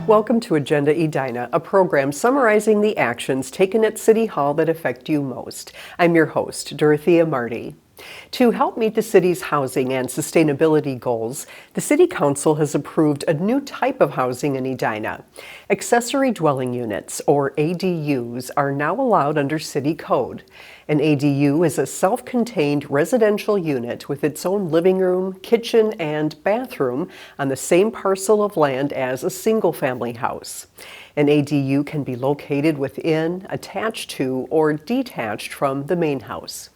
Welcome to Agenda Edina, a program summarizing the actions taken at City Hall that affect you most. I'm your host, Dorothea Marty. To help meet the city's housing and sustainability goals, the City Council has approved a new type of housing in Edina. Accessory dwelling units, or ADUs, are now allowed under City Code. An ADU is a self-contained residential unit with its own living room, kitchen, and bathroom on the same parcel of land as a single-family house. An ADU can be located within, attached to, or detached from the main house.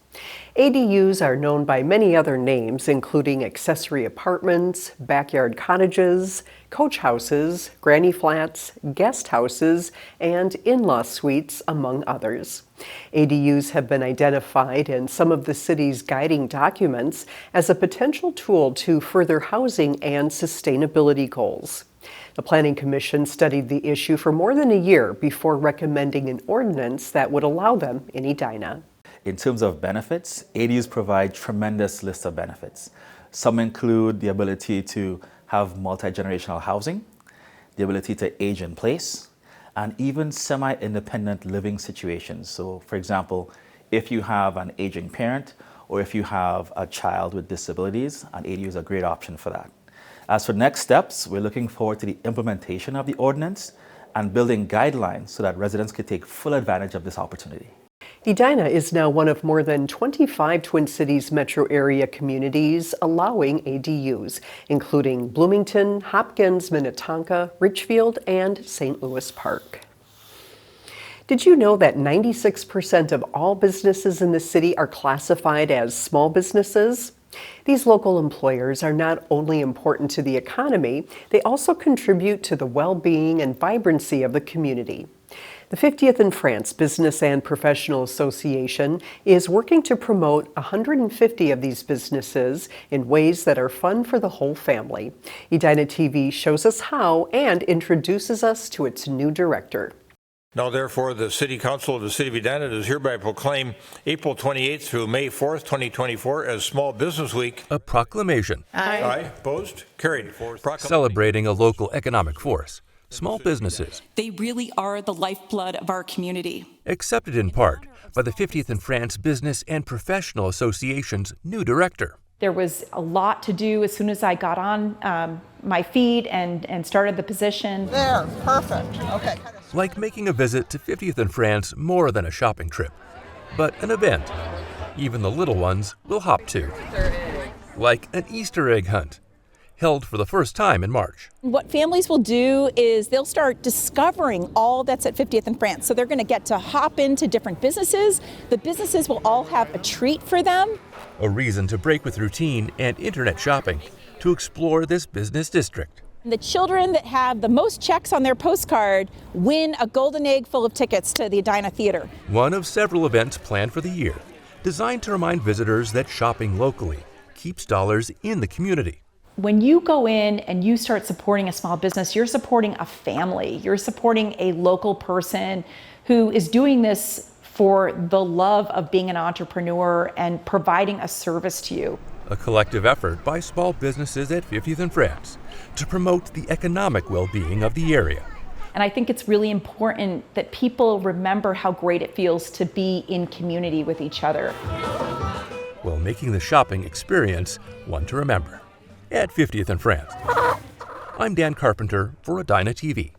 ADUs are known by many other names, including accessory apartments, backyard cottages, coach houses, granny flats, guest houses, and in-law suites, among others. ADUs have been identified in some of the city's guiding documents as a potential tool to further housing and sustainability goals. The Planning Commission studied the issue for more than a year before recommending an ordinance that would allow them in Edina. In terms of benefits, ADUs provide tremendous list of benefits. Some include the ability to have multi-generational housing, the ability to age in place, and even semi-independent living situations. So, for example, if you have an aging parent or if you have a child with disabilities, an ADU is a great option for that. As for next steps, we're looking forward to the implementation of the ordinance and building guidelines so that residents can take full advantage of this opportunity. Edina is now one of more than 25 Twin Cities metro area communities allowing ADUs, including Bloomington, Hopkins, Minnetonka, Richfield, and St. Louis Park. Did you know that 96% of all businesses in the city are classified as small businesses? These local employers are not only important to the economy, they also contribute to the well-being and vibrancy of the community. The 50th in France Business and Professional Association is working to promote 150 of these businesses in ways that are fun for the whole family. Edina TV shows us how and introduces us to its new director. Now, therefore, the City Council of the City of Edina does hereby proclaim April 28th through May 4th, 2024 as Small Business Week. A proclamation. Aye. Aye. Opposed? Carried. Celebrating a local economic force. Small businesses. They really are the lifeblood of our community. Accepted in part by the 50th in France Business and Professional Association's new director. There was a lot to do as soon as I got on my feet and started the position. There, perfect. Okay. Like making a visit to 50th in France more than a shopping trip, but an event. Even the little ones will hop to. Like an Easter egg hunt, held for the first time in March. What families will do is they'll start discovering all that's at 50th in France. So they're going to get to hop into different businesses. The businesses will all have a treat for them. A reason to break with routine and internet shopping to explore this business district. The children that have the most checks on their postcard win a golden egg full of tickets to the Edina Theater. One of several events planned for the year, designed to remind visitors that shopping locally keeps dollars in the community. When you go in and you start supporting a small business, you're supporting a family. You're supporting a local person who is doing this for the love of being an entrepreneur and providing a service to you. A collective effort by small businesses at 50th in France to promote the economic well-being of the area. And I think it's really important that people remember how great it feels to be in community with each other, while making the shopping experience one to remember. At 50th in France. I'm Dan Carpenter for Edina TV.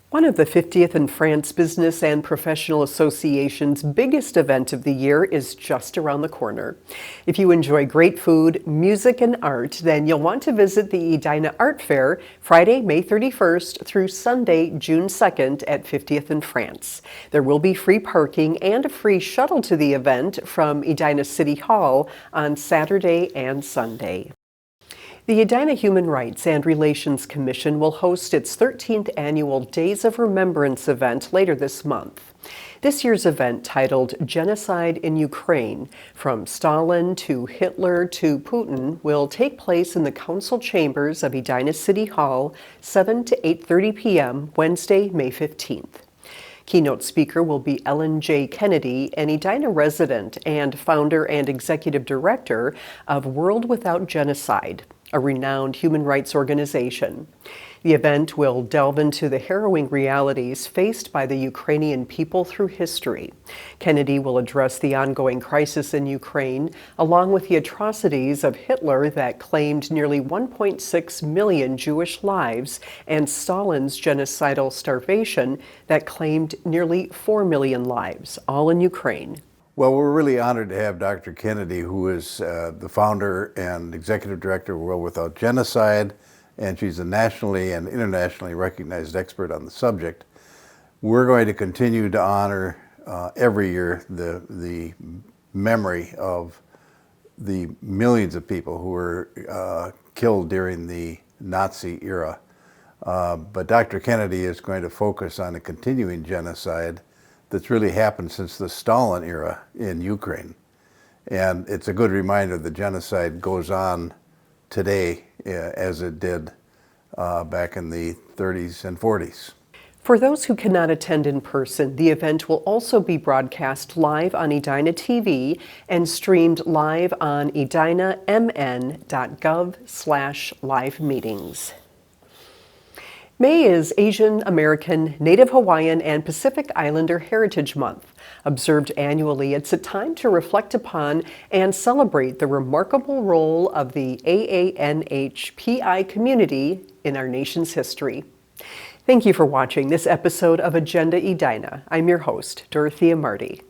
One of the 50th in France Business and Professional Association's biggest event of the year is just around the corner. If you enjoy great food, music, and art, then you'll want to visit the Edina Art Fair Friday, May 31st through Sunday, June 2nd at 50th in France. There will be free parking and a free shuttle to the event from Edina City Hall on Saturday and Sunday. The Edina Human Rights and Relations Commission will host its 13th annual Days of Remembrance event later this month. This year's event, titled Genocide in Ukraine, From Stalin to Hitler to Putin, will take place in the council chambers of Edina City Hall, 7 to 8:30 p.m., Wednesday, May 15th. Keynote speaker will be Ellen J. Kennedy, an Edina resident and founder and executive director of World Without Genocide. a renowned human rights organization. The event will delve into the harrowing realities faced by the Ukrainian people through history. Kennedy will address the ongoing crisis in Ukraine, along with the atrocities of Hitler that claimed nearly 1.6 million Jewish lives and Stalin's genocidal starvation that claimed nearly 4 million lives, all in Ukraine. Well, we're really honored to have Dr. Kennedy, who is the founder and executive director of World Without Genocide, and she's a nationally and internationally recognized expert on the subject. We're going to continue to honor every year the memory of the millions of people who were killed during the Nazi era. But Dr. Kennedy is going to focus on a continuing genocide that's really happened since the Stalin era in Ukraine. And it's a good reminder the genocide goes on today as it did back in the 30s and 40s. For those who cannot attend in person, the event will also be broadcast live on Edina TV and streamed live on edinamn.gov/live meetings. May is Asian American, Native Hawaiian, and Pacific Islander Heritage Month. Observed annually, it's a time to reflect upon and celebrate the remarkable role of the AANHPI community in our nation's history. Thank you for watching this episode of Agenda Edina. I'm your host, Dorothea Marty.